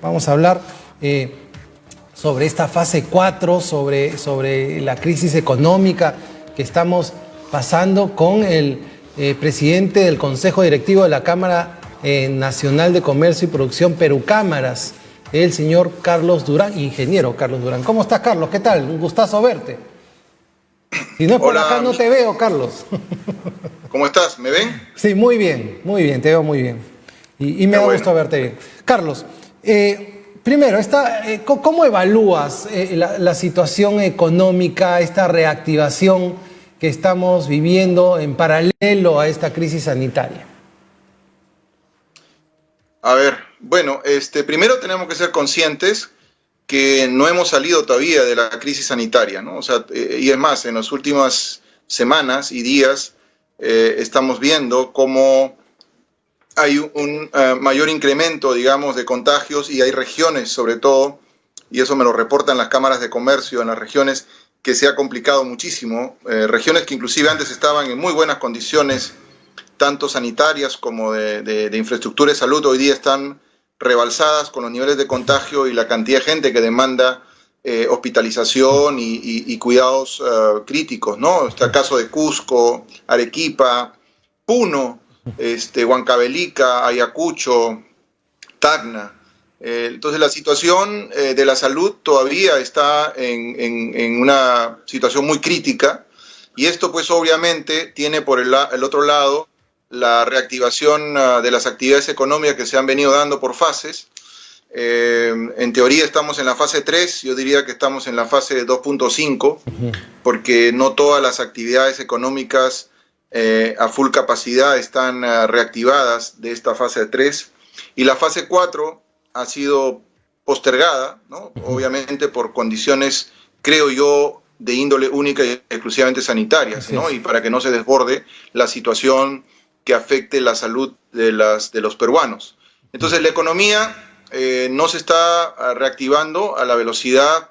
Vamos a hablar sobre esta fase 4, sobre la crisis económica que estamos pasando con el presidente del Consejo Directivo de la Cámara Nacional de Comercio y Producción, Perucámaras, el señor Carlos Durán, ingeniero Carlos Durán. ¿Cómo estás, Carlos? ¿Qué tal? Un gustazo verte. Si no es por acá, no te veo, Carlos. ¿Cómo estás? ¿Me ven? Sí, muy bien, te veo muy bien. Y me da gusto verte bien. Carlos, primero, ¿cómo evalúas la situación económica, esta reactivación que estamos viviendo en paralelo a esta crisis sanitaria? A ver, bueno, primero tenemos que ser conscientes que no hemos salido todavía de la crisis sanitaria, ¿no? O sea, y es más, en las últimas semanas y días estamos viendo cómo hay un mayor incremento, digamos, de contagios, y hay regiones, sobre todo, y eso me lo reportan las cámaras de comercio en las regiones, que se ha complicado muchísimo, regiones que inclusive antes estaban en muy buenas condiciones, tanto sanitarias como de infraestructura de salud, hoy día están rebalsadas con los niveles de contagio y la cantidad de gente que demanda hospitalización y cuidados críticos, ¿no? Está el caso de Cusco, Arequipa, Puno, Huancavelica, Ayacucho, Tacna. Entonces la situación de la salud todavía está en una situación muy crítica, y esto pues obviamente tiene por el otro lado la reactivación de las actividades económicas que se han venido dando por fases. En teoría estamos en la fase 3, yo diría que estamos en la fase 2.5, porque no todas las actividades económicas a full capacidad están reactivadas de esta fase 3, y la fase 4 ha sido postergada, ¿no? Obviamente por condiciones, creo yo, de índole única y exclusivamente sanitarias, ¿no? Y para que no se desborde la situación que afecte la salud de los peruanos. Entonces la economía no se está reactivando a la velocidad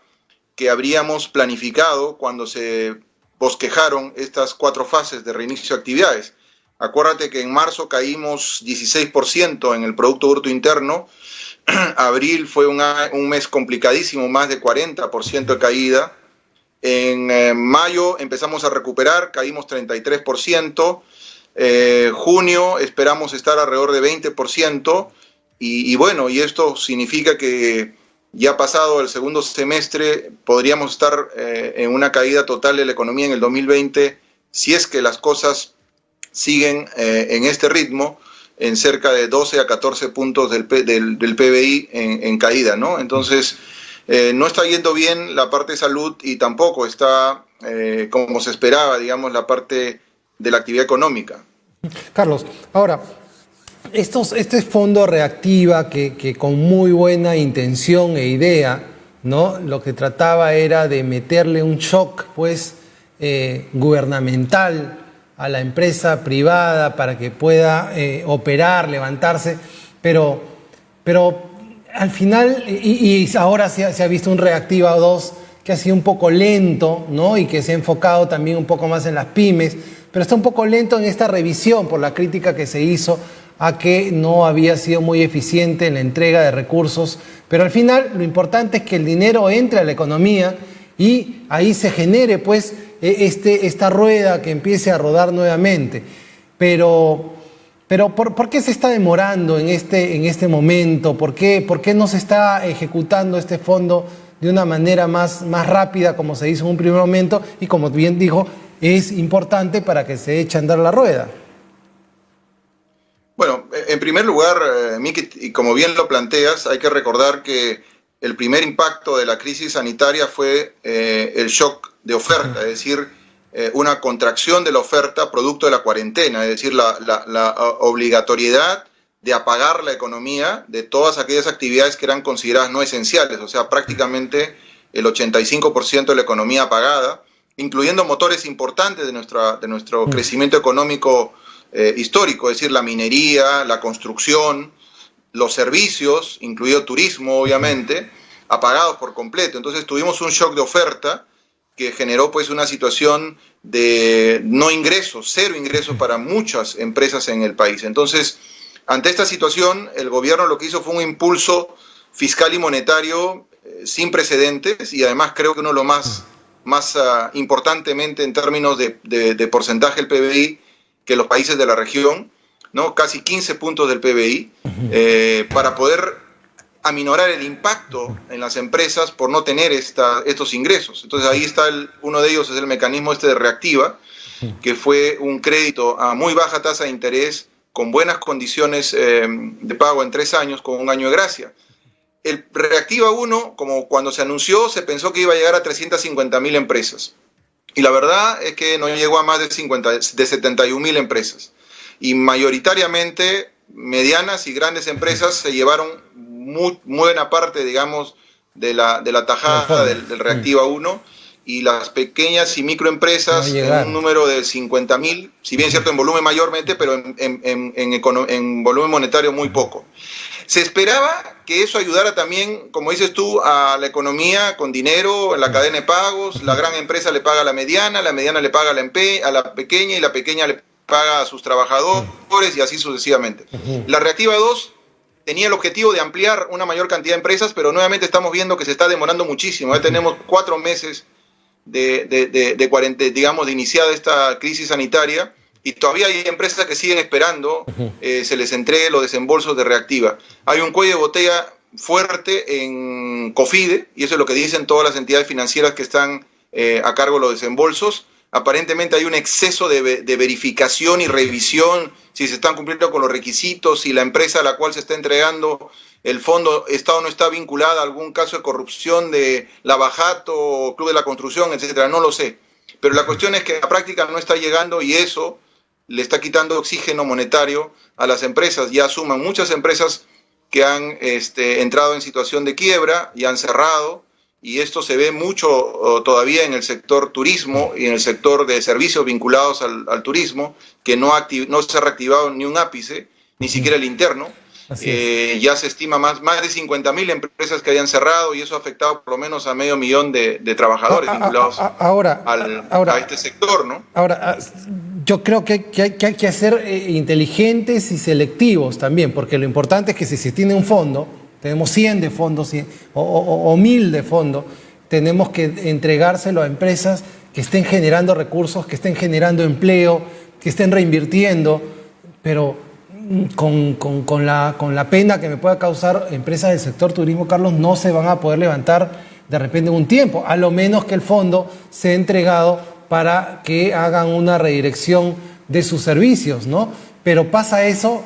que habríamos planificado cuando se bosquejaron estas 4 fases de reinicio de actividades. Acuérdate que en marzo caímos 16% en el Producto Bruto Interno, abril fue un mes complicadísimo, más de 40% de caída, en mayo empezamos a recuperar, caímos 33%, junio esperamos estar alrededor de 20%, y bueno, y esto significa que ya pasado el segundo semestre podríamos estar en una caída total de la economía en el 2020, si es que las cosas siguen en este ritmo, en cerca de 12 a 14 puntos del PBI en caída, ¿no? Entonces, no está yendo bien la parte de salud, y tampoco está como se esperaba, digamos, la parte de la actividad económica. Carlos, ahora, este fondo reactiva que con muy buena intención e idea, ¿no? Lo que trataba era de meterle un shock, pues, gubernamental a la empresa privada para que pueda operar, levantarse, pero al final, y ahora se ha visto un Reactiva 2 que ha sido un poco lento, ¿no? Y que se ha enfocado también un poco más en las pymes, pero está un poco lento en esta revisión por la crítica que se hizo a que no había sido muy eficiente en la entrega de recursos, pero al final lo importante es que el dinero entre a la economía y ahí se genere pues esta rueda que empiece a rodar nuevamente. Pero ¿por qué se está demorando en este momento? ¿Por qué no se está ejecutando este fondo de una manera más rápida como se hizo en un primer momento? Y como bien dijo, es importante para que se eche a andar la rueda. Bueno, en primer lugar, Miki, y como bien lo planteas, hay que recordar que el primer impacto de la crisis sanitaria fue el shock de oferta, es decir, una contracción de la oferta producto de la cuarentena, es decir, la obligatoriedad de apagar la economía de todas aquellas actividades que eran consideradas no esenciales, o sea, prácticamente el 85% de la economía apagada, incluyendo motores importantes de nuestro crecimiento económico histórico, es decir, la minería, la construcción, los servicios, incluido turismo, obviamente, apagados por completo. Entonces tuvimos un shock de oferta que generó pues una situación de no ingresos, 0 ingresos para muchas empresas en el país. Entonces, ante esta situación, el gobierno lo que hizo fue un impulso fiscal y monetario sin precedentes, y además creo que uno de los más importantemente en términos de porcentaje del PBI que los países de la región, ¿no? Casi 15 puntos del PBI, para poder aminorar el impacto en las empresas por no tener estos ingresos. Entonces ahí está uno de ellos es el mecanismo de Reactiva, que fue un crédito a muy baja tasa de interés, con buenas condiciones de pago en 3 años, con 1 año de gracia. El Reactiva 1, como cuando se anunció, se pensó que iba a llegar a 350.000 empresas. Y la verdad es que no llegó a más de 71.000 empresas. Y mayoritariamente medianas y grandes empresas se llevaron muy buena parte, digamos, de la tajada del Reactiva 1, y las pequeñas y microempresas en un número de 50.000, si bien es cierto en volumen mayormente, pero en volumen monetario muy poco. Se esperaba que eso ayudara también, como dices tú, a la economía con dinero, en la cadena de pagos. La gran empresa le paga a la mediana le paga a la pequeña, y la pequeña le paga a sus trabajadores, y así sucesivamente. La Reactiva 2 tenía el objetivo de ampliar una mayor cantidad de empresas, pero nuevamente estamos viendo que se está demorando muchísimo. Ya tenemos 4 meses de cuarentena, digamos, de iniciada esta crisis sanitaria, y todavía hay empresas que siguen esperando se les entregue los desembolsos de Reactiva. Hay un cuello de botella fuerte en COFIDE, y eso es lo que dicen todas las entidades financieras que están a cargo de los desembolsos. Aparentemente hay un exceso de verificación y revisión, si se están cumpliendo con los requisitos, si la empresa a la cual se está entregando el fondo está o no está vinculada a algún caso de corrupción de Lavajato, Club de la Construcción, etcétera. No lo sé. Pero la cuestión es que la práctica no está llegando, y eso le está quitando oxígeno monetario a las empresas. Ya suman muchas empresas que han entrado en situación de quiebra y han cerrado, y esto se ve mucho todavía en el sector turismo y en el sector de servicios vinculados al turismo, que no se ha reactivado ni un ápice, ni siquiera el interno. Ya se estima más de 50.000 empresas que hayan cerrado, y eso ha afectado por lo menos a 500.000 de trabajadores vinculados a este sector, ¿no? Ahora, yo creo que hay que ser inteligentes y selectivos también, porque lo importante es que si se tiene un fondo, tenemos 100 de fondos o 1.000 de fondos, tenemos que entregárselo a empresas que estén generando recursos, que estén generando empleo, que estén reinvirtiendo, pero con la pena que me pueda causar empresas del sector turismo, Carlos, no se van a poder levantar de repente en un tiempo, a lo menos que el fondo sea entregado para que hagan una redirección de sus servicios, ¿no? Pero pasa eso,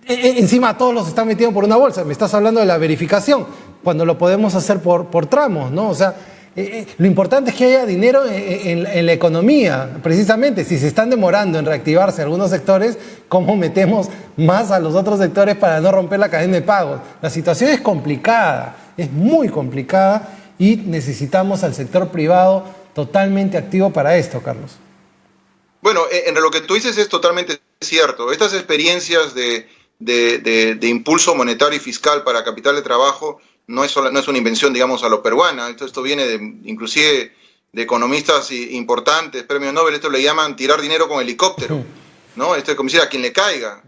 encima todos los están metiendo por una bolsa. Me estás hablando de la verificación, cuando lo podemos hacer por tramos, ¿no? O sea, lo importante es que haya dinero en la economía, precisamente. Si se están demorando en reactivarse algunos sectores, ¿cómo metemos más a los otros sectores para no romper la cadena de pagos? La situación es complicada, es muy complicada, y necesitamos al sector privado totalmente activo para esto, Carlos. Bueno, en lo que tú dices es totalmente cierto. Estas experiencias de impulso monetario y fiscal para capital de trabajo no es una invención, digamos, a lo peruana. Esto viene inclusive de economistas importantes, premio Nobel. Esto le llaman tirar dinero con helicóptero, ¿no? Esto es como decir a quien le caiga.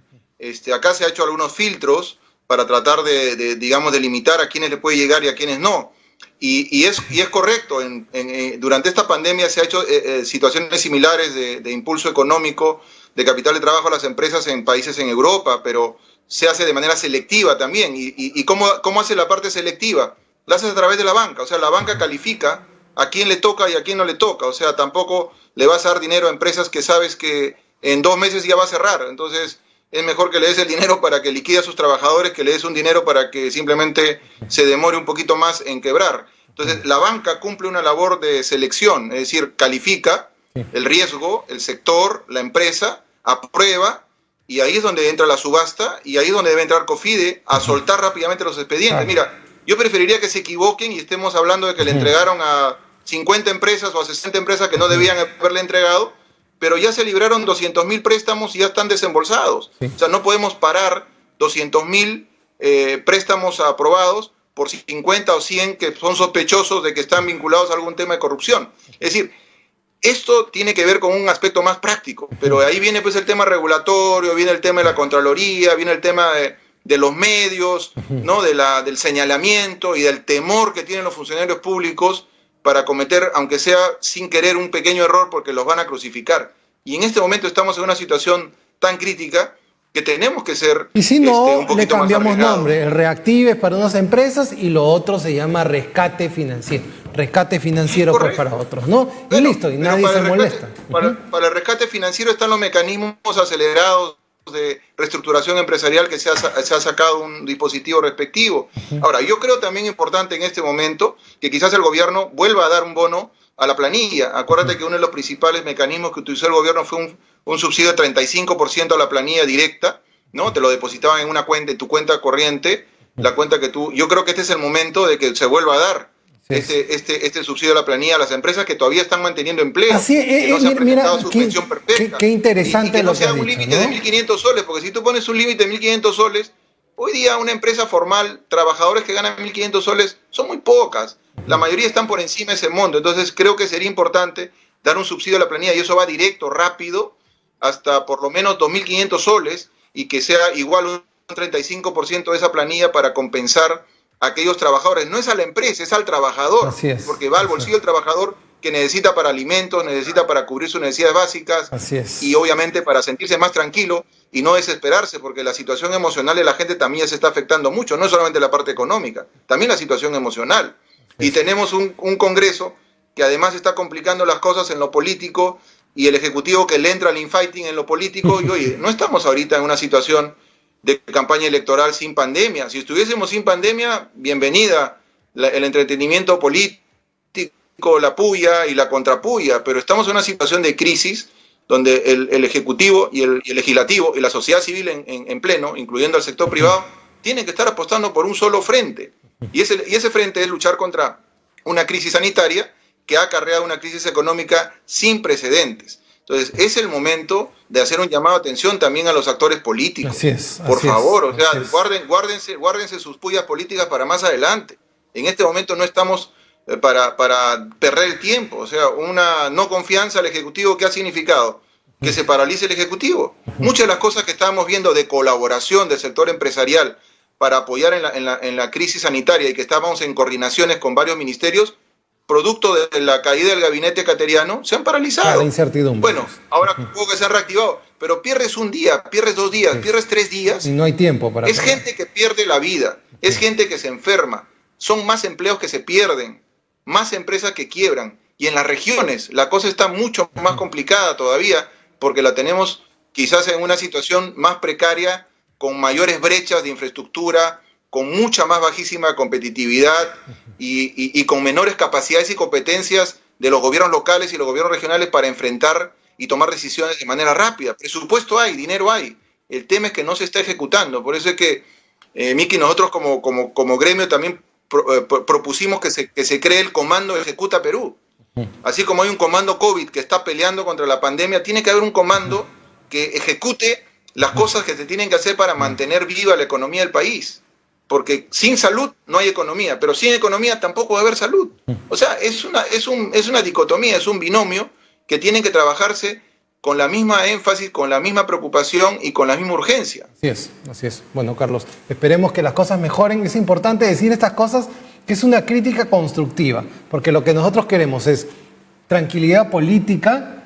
Acá se ha hecho algunos filtros para tratar digamos, de limitar a quienes le puede llegar y a quienes no. Y es correcto. Durante esta pandemia se ha hecho situaciones similares de impulso económico, de capital de trabajo a las empresas en países en Europa, pero se hace de manera selectiva también. ¿Y cómo hace la parte selectiva? La haces a través de la banca. O sea, la banca califica a quién le toca y a quién no le toca. O sea, tampoco le vas a dar dinero a empresas que sabes que en 2 meses ya va a cerrar. Entonces, es mejor que le des el dinero para que liquide a sus trabajadores, que le des un dinero para que simplemente se demore un poquito más en quebrar. Entonces, la banca cumple una labor de selección, es decir, califica el riesgo, el sector, la empresa, aprueba, y ahí es donde entra la subasta, y ahí es donde debe entrar COFIDE a soltar rápidamente los expedientes. Mira, yo preferiría que se equivoquen y estemos hablando de que le entregaron a 50 empresas o a 60 empresas que no debían haberle entregado, pero ya se libraron 200.000 préstamos y ya están desembolsados. O sea, no podemos parar 200.000 préstamos aprobados por 50 o 100 que son sospechosos de que están vinculados a algún tema de corrupción. Es decir, esto tiene que ver con un aspecto más práctico, pero ahí viene pues el tema regulatorio, viene el tema de la Contraloría, viene el tema de los medios, ¿no? Del señalamiento y del temor que tienen los funcionarios públicos para cometer, aunque sea sin querer, un pequeño error porque los van a crucificar. Y en este momento estamos en una situación tan crítica que tenemos que ser y si no, un poquito le cambiamos más arriesgados. nombre. El Reactive es para unas empresas y lo otro se llama rescate financiero. Rescate financiero pues para otros, ¿no? Y listo, y nadie se molesta. Para el rescate financiero están los mecanismos acelerados de reestructuración empresarial que se ha sacado un dispositivo respectivo. Ahora, yo creo también importante en este momento que quizás el gobierno vuelva a dar un bono a la planilla. Acuérdate que uno de los principales mecanismos que utilizó el gobierno fue un subsidio de 35% a la planilla directa, ¿no? Te lo depositaban en una cuenta, en tu cuenta corriente, la cuenta que tú... Yo creo que este es el momento de que se vuelva a dar este subsidio a la planilla a las empresas que todavía están manteniendo empleo. Así que no se ha presentado su pensión perfecta. Qué interesante y que lo no sea que has un dicho, límite ¿no? de 1.500 soles, porque si tú pones un límite de 1.500 soles, hoy día una empresa formal, trabajadores que ganan 1.500 soles, son muy pocas. La mayoría están por encima de ese monto. Entonces creo que sería importante dar un subsidio a la planilla y eso va directo, rápido, hasta por lo menos 2.500 soles y que sea igual un 35% de esa planilla para compensar a aquellos trabajadores. No es a la empresa, es al trabajador. Así es, porque va al bolsillo del trabajador que necesita para alimentos, necesita para cubrir sus necesidades básicas. Así es. Y obviamente para sentirse más tranquilo y no desesperarse, porque la situación emocional de la gente también se está afectando mucho, no es solamente la parte económica, también la situación emocional. Y tenemos un Congreso que además está complicando las cosas en lo político y el Ejecutivo que le entra al infighting en lo político. Y oye, no estamos ahorita en una situación de campaña electoral sin pandemia. Si estuviésemos sin pandemia, bienvenida el entretenimiento político, la puya y la contrapuya, pero estamos en una situación de crisis donde el Ejecutivo y el Legislativo y la sociedad civil en pleno, incluyendo al sector privado, tienen que estar apostando por un solo frente. Y ese frente es luchar contra una crisis sanitaria que ha acarreado una crisis económica sin precedentes. Entonces, es el momento de hacer un llamado de atención también a los actores políticos. Así es. Por favor, o sea, guárdense sus pullas políticas para más adelante. En este momento no estamos para perder el tiempo. O sea, una no confianza al Ejecutivo, ¿qué ha significado? Que se paralice el Ejecutivo. Muchas de las cosas que estábamos viendo de colaboración del sector empresarial para apoyar en la crisis sanitaria y que estábamos en coordinaciones con varios ministerios, producto de la caída del gabinete cateriano, se han paralizado. La incertidumbre. Bueno, ahora supongo que se han reactivado, pero pierdes un día, pierdes 2 días, pierdes 3 días. Y no hay tiempo para... Es gente que pierde la vida, es gente que se enferma, son más empleos que se pierden, más empresas que quiebran. Y en las regiones la cosa está mucho más complicada todavía, porque la tenemos quizás en una situación más precaria, con mayores brechas de infraestructura, con mucha más bajísima competitividad y con menores capacidades y competencias de los gobiernos locales y los gobiernos regionales para enfrentar y tomar decisiones de manera rápida. Presupuesto hay, dinero hay. El tema es que no se está ejecutando. Por eso es que, Miki, nosotros como gremio también propusimos que se cree el Comando Ejecuta Perú. Así como hay un comando COVID que está peleando contra la pandemia, tiene que haber un comando que ejecute las cosas que se tienen que hacer para mantener viva la economía del país. Porque sin salud no hay economía, pero sin economía tampoco va a haber salud. O sea, es una dicotomía, es un binomio que tienen que trabajarse con la misma énfasis, con la misma preocupación y con la misma urgencia. Así es, así es. Bueno, Carlos, esperemos que las cosas mejoren. Es importante decir estas cosas, que es una crítica constructiva, porque lo que nosotros queremos es tranquilidad política,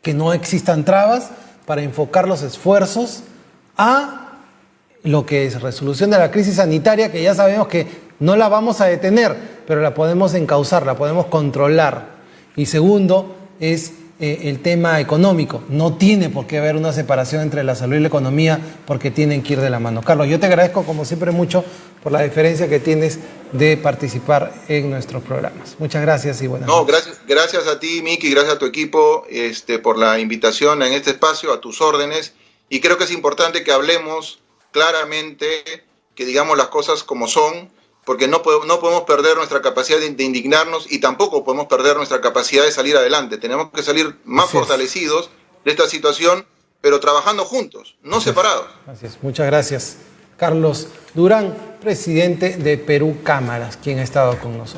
que no existan trabas para enfocar los esfuerzos a lo que es resolución de la crisis sanitaria, que ya sabemos que no la vamos a detener, pero la podemos encauzar, la podemos controlar. Y segundo, es el tema económico. No tiene por qué haber una separación entre la salud y la economía, porque tienen que ir de la mano. Carlos, yo te agradezco como siempre mucho por la diferencia que tienes de participar en nuestros programas. Muchas gracias y buenas noches. Gracias a ti, Miki, gracias a tu equipo por la invitación en este espacio, a tus órdenes. Y creo que es importante que hablemos claramente, que digamos las cosas como son, porque no podemos perder nuestra capacidad de indignarnos y tampoco podemos perder nuestra capacidad de salir adelante. Tenemos que salir más fortalecidos de esta situación, pero trabajando juntos, no separados. Así es. Muchas gracias. Carlos Durán, presidente de Perú Cámaras, quien ha estado con nosotros.